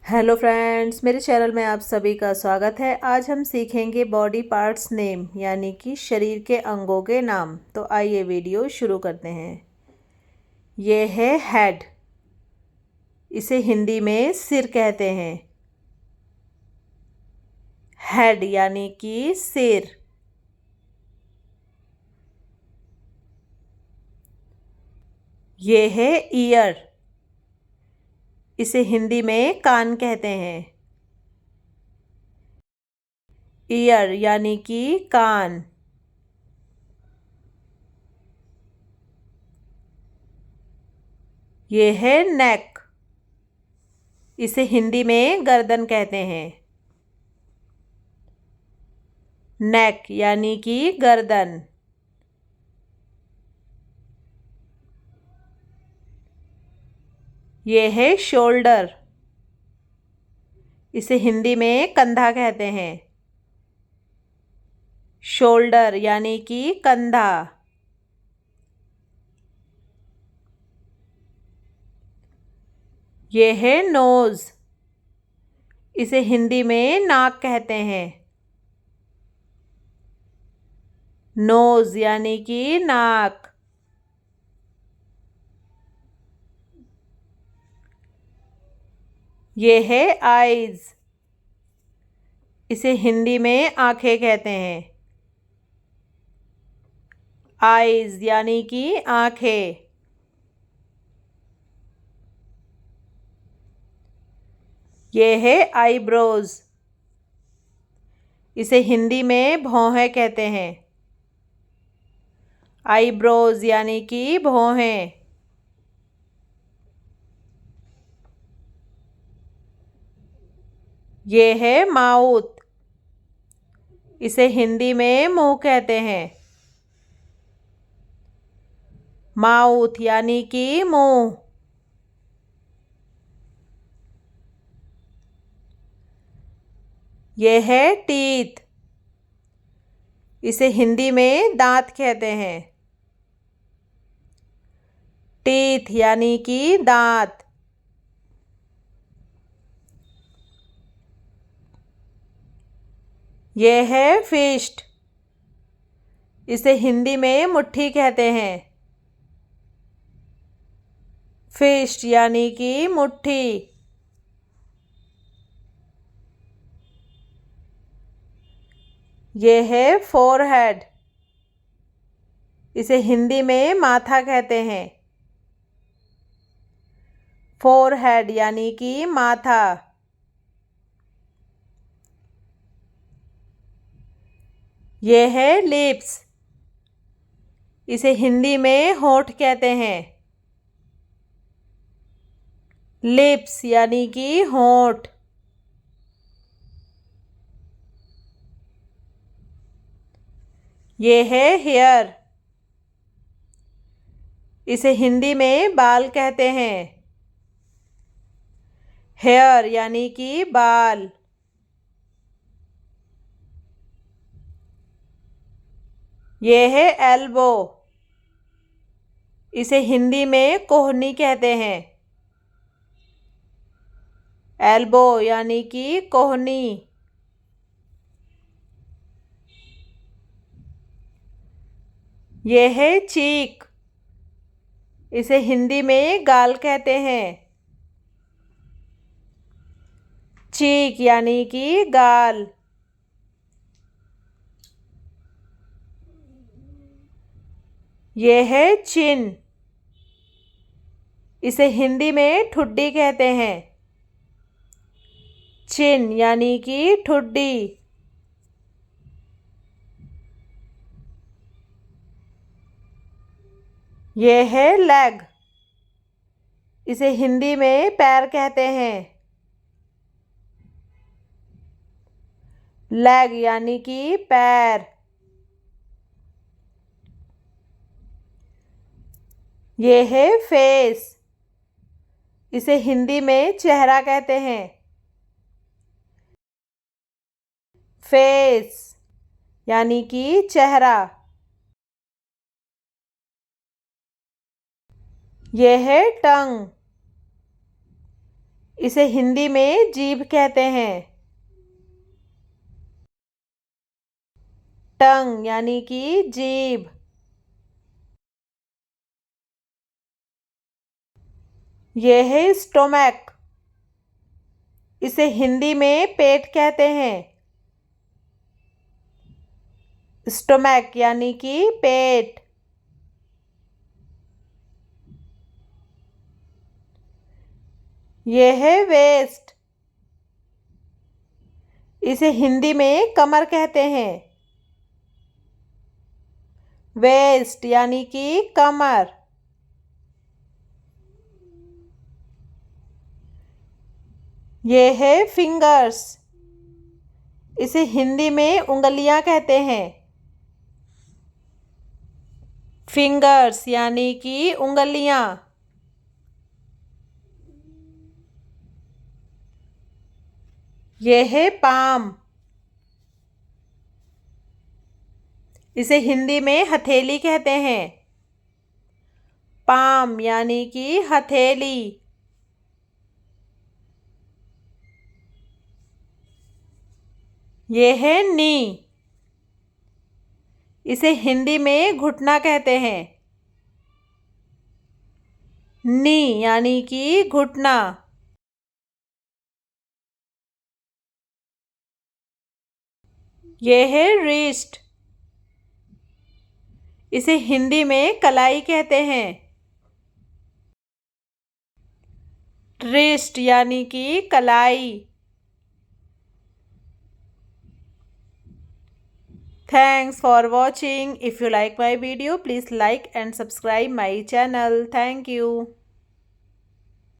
Hello friends, मेरे channel में आप सभी का स्वागत है। आज हम सीखेंगे बॉडी पार्ट्स नेम यानी कि शरीर के अंगों के नाम। तो आइए वीडियो शुरू करते हैं। ये है हेड, इसे हिंदी में सिर कहते हैं। हेड यानी कि सिर। ये है ईयर, इसे हिंदी में कान कहते हैं। ईयर यानी कि कान। ये है नेक, इसे हिंदी में गर्दन कहते हैं। नेक यानी कि गर्दन। ये है शोल्डर, इसे हिंदी में कंधा कहते हैं। शोल्डर यानी कि कंधा। ये है नोज, इसे हिंदी में नाक कहते हैं। नोज यानी कि नाक। ये है आईज, इसे हिंदी में आंखें कहते हैं। आईज यानी कि आंखें। ये है आईब्रोज, इसे हिंदी में भौहें कहते हैं। आईब्रोज यानी कि भौहें। ये है माउथ, इसे हिंदी में मुंह कहते हैं। माउथ यानी कि मुंह। ये है टीथ, इसे हिंदी में दांत कहते हैं। टीथ यानी कि दांत। ये है फिस्ट, इसे हिंदी में मुट्ठी कहते हैं। फिस्ट यानी कि मुट्ठी। ये है फोरहेड, इसे हिंदी में माथा कहते हैं। फोरहेड यानी कि माथा। ये है लिप्स, इसे हिंदी में होंठ कहते हैं। लिप्स यानी कि होंठ। ये है हेयर, इसे हिंदी में बाल कहते हैं। हेयर यानी कि बाल। ये है एल्बो, इसे हिंदी में कोहनी कहते हैं। एल्बो यानी कि कोहनी। ये है चीक, इसे हिंदी में गाल कहते हैं। चीक यानी कि गाल। ये है चिन, इसे हिंदी में ठुड्डी कहते हैं। चिन यानी कि ठुड्डी। ये है लेग, इसे हिंदी में पैर कहते हैं। लेग यानी कि पैर। ये है फेस, इसे हिंदी में चेहरा कहते हैं। फेस यानी कि चेहरा। ये है टंग, इसे हिंदी में जीभ कहते हैं। टंग यानी कि जीभ। यह है स्टोमैक। इसे हिंदी में पेट कहते हैं। स्टोमैक यानी कि पेट। यह है वेस्ट। इसे हिंदी में कमर कहते हैं। वेस्ट यानी कि कमर। यह है फिंगर्स। इसे हिंदी में उंगलियां कहते हैं। फिंगर्स यानी कि उंगलियां। यह है पाम। इसे हिंदी में हथेली कहते हैं। पाम यानी कि हथेली। यह है नी। इसे हिंदी में घुटना कहते हैं। नी यानी कि घुटना। यह है रिस्ट। इसे हिंदी में कलाई कहते हैं। रिस्ट यानी कि कलाई। Thanks for watching. If you like my video, please like and subscribe my channel. Thank you.